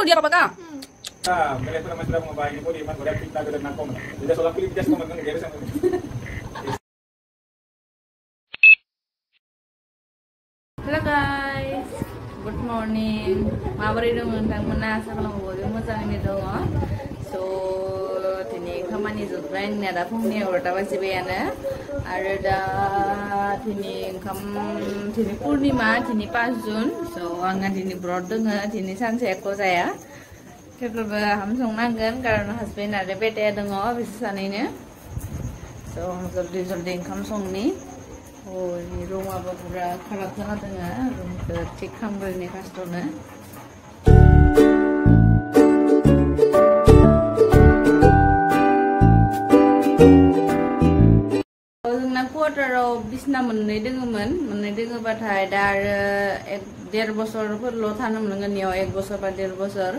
dia apa kah? Mereka masih dalam membayar ini, man boleh kita ke dalam kom. Jadi soal pilih kita semua kan gaya sama. Hello guys, good morning. Mabari dong nwngthangmwn asa खालामो मोजाङैनो दङ. So दिनै खामानि जोबबाय आंनिया दा फुंनि 11टा बाजिबायानो आरो दा दिनै पुर्णिमा दिनै 5 जुन. So आंहा दिनै ब्रत दङ, दिनै सानसे एको जाया. थेवब्लाबो ओंखाम संनांगोन कारन हासबेन्ड आरो बेटाया दङ बिसोर सानैनो. So जल्दी ओंखाम संनि. रुमाबो पुरा खराब जाना दङ, रुमखौ थिक खालामग्रोनि फार्स्टआवनो. जोंना क्वार्टाराव बिसना मोननै दोङोबाथाय दा आरो 1.5 बोसोरफोरल' थानो मोनगोन इयाव 1 बोसोर बा 1.5 बोसोर.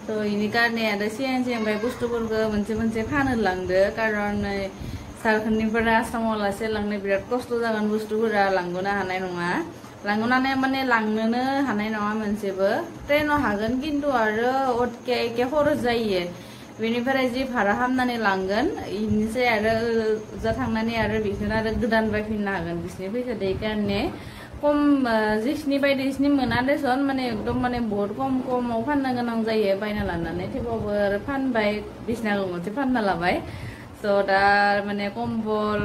So इनि कारणे आरो सिगां बुस्थुफोरखौ मोनसे फानो लांदो कारन झारखन्डनिफ्राय आसामाव लासे लांनो बिराद खस्थ' जागोन, बुस्थुफोरा लांगोनो हानाय नङा. लांगोनानै माने लांनोनो हानाय नङा मोनसेबो. ट्रेनाव हागोन खिन्थु आरो एखे खरस जायो. बेनिफ्राय जि भारा खालामनानै लांगोन इनिफ्राय आरो जा थांनानै आरो बेखौनो आरो गोदान बायफिननो हागोन बिसिनि फैसा दै कारणे खम जिसिनि बायदि इसिनि मोना देसन माने एकदम माने बहुत खमाव फाननो गोनां जायो बायना लानानै. थेवबाबो आरो फानबाय बिसनाखौ मोनसे फानना लाबाय. So दा माने कम्बल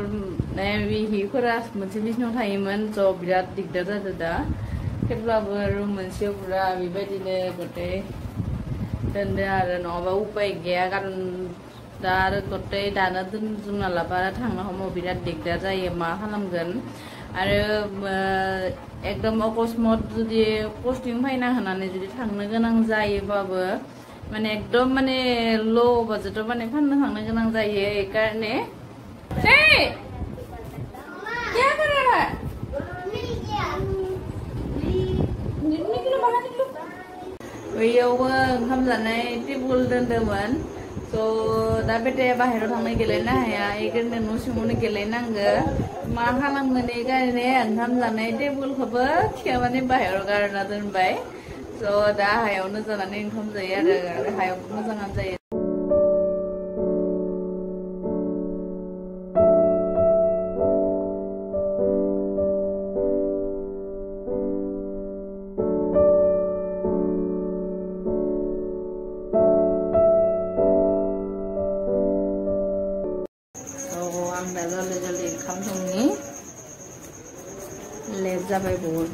हिफोरा मोनसे बिसनायाव थायोमोन. स बिराद दिगदार जादों दा. थेवब्लाबो रुम मोनसेयाव पुरा बेबायदिनो गथै दोनदो आरो नङाबा उपाय गैया कारन दा आरो गथै दानो दोनजोबना लाबा थांनो समाव बिराद दिगदार जायो, मा खालामगोन. आरो एकदम अकस्मात जुदि पस्टिं फायना होनानै जुदि थांनो गोनां जायोबाबो माने एकदम माने लो बाजेटाव माने फाननो थांनो गोनां जायो. ए कारणे क्या कर रहा है? बैयावबो ओंखाम जानाय टेबुल दोनदोंमोन. स दा बेटाया बाहेराव थांनो गेलेनो हाया, एखायनो न' सिङावनो गेलेनांगो. मा खालामगोन ए कारणे ओंखाम जानाय टेबुलखौबो थिखांनानै बाहेराव गारना दोनबाय. So दा हायावनो जानानै ओंखाम जायो आरो हायावबो मोजाङानो जायो. आं दा जल्दी ओंखाम संनि, लेट जाबाय बहुत.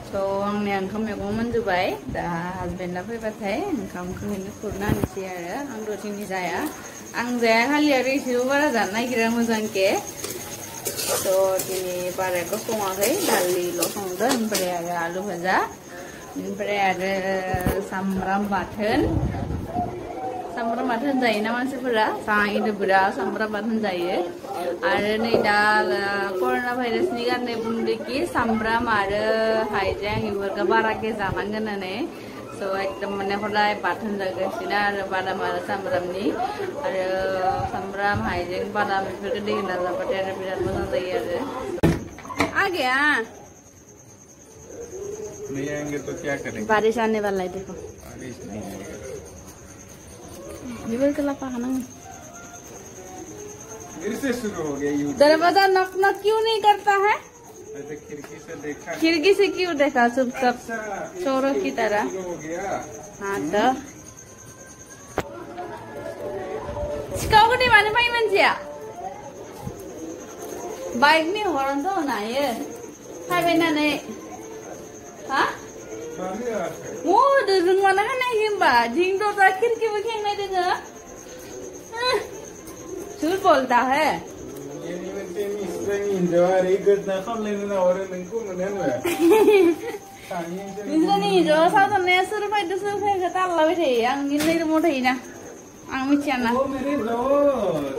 So आंनि ओंखाम मैगं मोनजोबबाय. दा हासबेन्डआ फैबाथाय ओंखामखौ खुरना होनोसै आरो आं दसेनि जाया. आं जाया खालि आरो एसेबो बारा जानो नागिरा मोजांके. So दिनै बाराखौ सङाखै, दालिल' संदों, ओमफ्राय आरो आलु भाजा, ओमफ्राय आरो सामब्राम बाथोन जायोना मानसिफोरा, जानो बिराद सामब्राम बाथोन जायो. आरो नै दा कर'ना भाइरासनि कारणे बुंदोखि सामब्राम आरो हाइजें बेफोरखौ बाराके जानांगोन होननानै. स एकदम माने हदाय बाथोन जागासिनो आरो बादाम आरो सामब्रामनि आरो सामब्राम हाइजें बादाम बेफोरखौ दै होना जाबाथाय आरो बिराद मोजां जायो आरो. आ गया नहीं आएंगे तो क्या करेंगे? बारिश आने वाला है देखो. फिर से शुरू हो गया. दरवाजा नॉक क्यों नहीं करता है? ऐसे खिड़की से देखा. खिड़की से क्यों देखा? चुपचाप चोरों की तरह. हो गया. हाँ तो kau di mana main manusia? Baik nih orang tuh nanya. Hai benar nih. Hah? Oh, dari mana kan nih mbak? Jing tuh terakhir kita yang naik dengar. झूठ बोलता है. Bisa nih, jauh 1 rupiah 2 rupiah kita lalu sih, yang ini rumah ini. Ang michiana. Oh, मेरे दोस्त,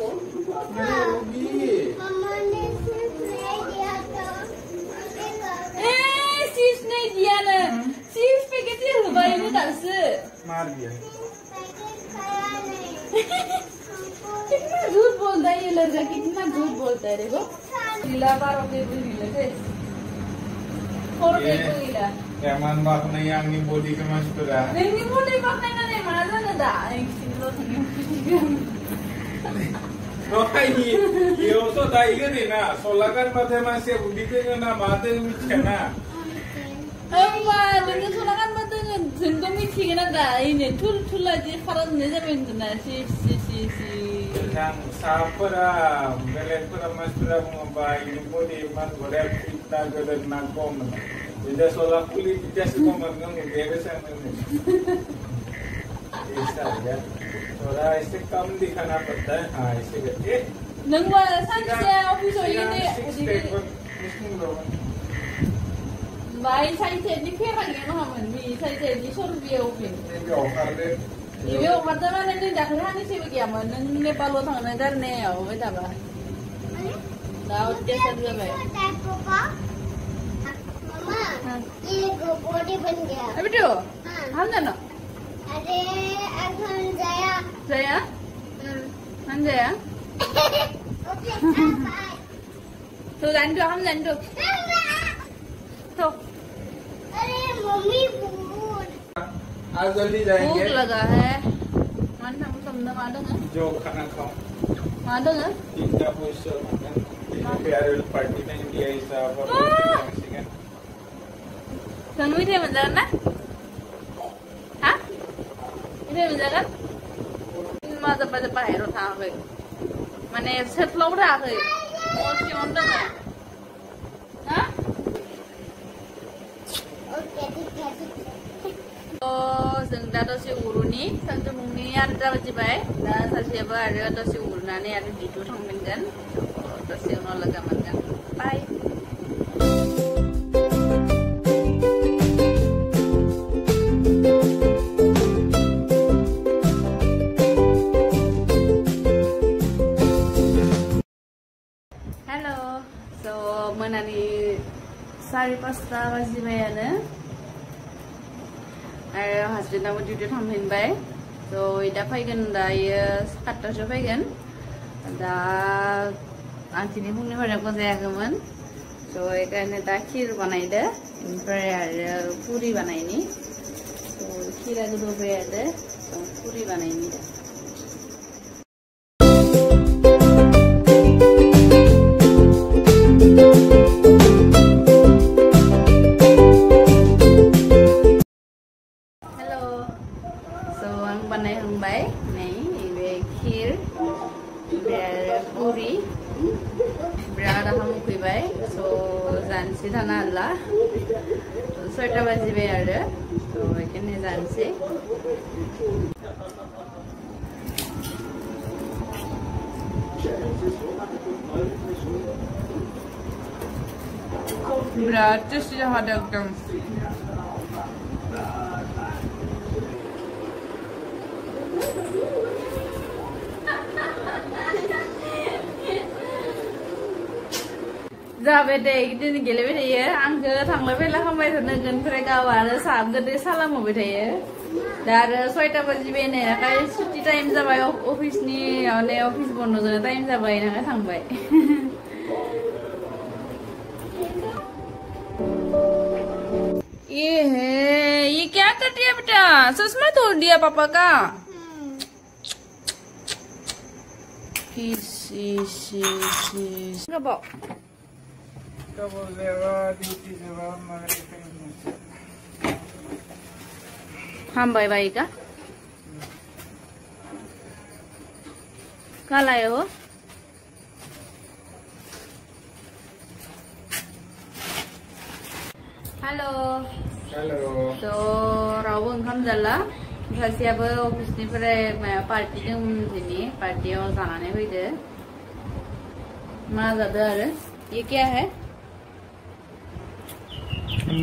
मेरे होगी। मम्मा ने सिर्फ नहीं दिया था। cisf नहीं दिया ना। cisf पे कितने रुपए में दस? मार दिया। पैकेट खाया नहीं। कितना झूठ बोलता है ये लड़का, कितना झूठ बोलता है देखो। लीला बार ओके भी लीला से। और ओके भी लीला। Yaman bak na yang ni body ka mas pera. Hindi mo na ipakay na rin, mana na da. Ay, sino No kai yo so dai gani na. Solakan mathe masih budi ke na mate michana. Amma, dengan sulakan mata dengan sendom itu kena da. Ini tul aja karan ni je benda si. Yang sapera, belepera mas pera mengubah ini body mas boleh kita gedek nakom. Jadi solar kulit kita semua mengenang biasa mengenang. ऐसा है थोड़ा इससे कम दिखाना पड़ता है हाँ इसे करके नंगवा सांसे ऑफिस हो ये ने भाई सांसे ni kira ni mah man mi सांसे ni sol bio pin ये ऑफर दे ये ऑफर दा ना ने dak ha ni se bagi aman nang ne palo thang na dar ne au beta ba daud ke sab ga bhai typo का मम्मा ये body बन गया बेटो हम ना अरे এখন जया जया हम जया ओके बाय तो जानतो हम जानतो तो अरे मम्मी भूल आज जल्दी जाएंगे भूख लगा है मन हम समझ मादंग है जो खाना खाओ मादंग है तीनटा पैसा फेयरवेल पार्टी में इंडिया हिसाब और Thanw itu menjalan na? Hah? Itu menjalan? Mau cepat hero thanw. Mana set flow dah ke? Masih onda na? Hah? Okay ठीक है Oh, sengda dosi uru ni, sengda mungni ada baju baik. Dan sasiapa ada dosi uru nane ada di tu thang mengan. Dosi uno lega mengan. Bye. Menani sari pasta masih bayar husband aku duty thamhin bai so ida phaigan da ye 7 jo phaigan da antini phungni hore ko jayagamon so ekane da khir banai da impre ar puri banai ni so khira gudo bayar da so puri banai ni da Sidana Allah, so itu wajib ada, so ini jansi. Berarti sudah ada kan? Zabe deh, ini gile beda ya. Angga thangla bela kamai thana gan mereka awal saab gede salam mau beda ya. Dar soita baji bene, kayak cuti time zabai office ni, ane office bondo zona time zabai na thang bai. ये क्या कर दिया बेटा? चश्मा तोड़ दिया पापा का? Ngapa? हम बाई का कल आए हो हेलो तो राव ओंखाम जाला सासेयाबो अफिसनिफ्राय पार्टी दं दिनै पार्टीयाव जानानै फैदो मा जादो आरो ये क्या है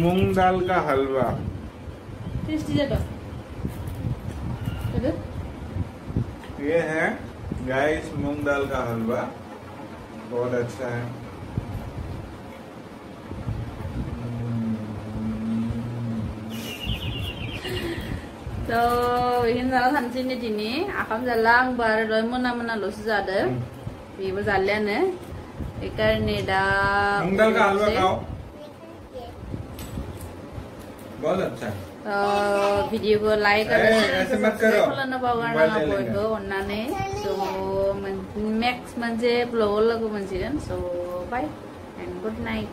मूंग दाल का हलवा टेस्टी जादो ये है गाइस मूंग दाल का हलवा, बहुत अच्छा है। So ini salah satu sini dini, akam jalan baru doi mana losu jada, ibu jalan ya, ikan ni dah. मूंग दाल का हलवा खाओ, बहुत अच्छा है। Video को like करो, ऐसे मत करो, kalau nak bawa orang Boikhubw, orang ni, so max manje upload lagu manjikan, so bye and good night.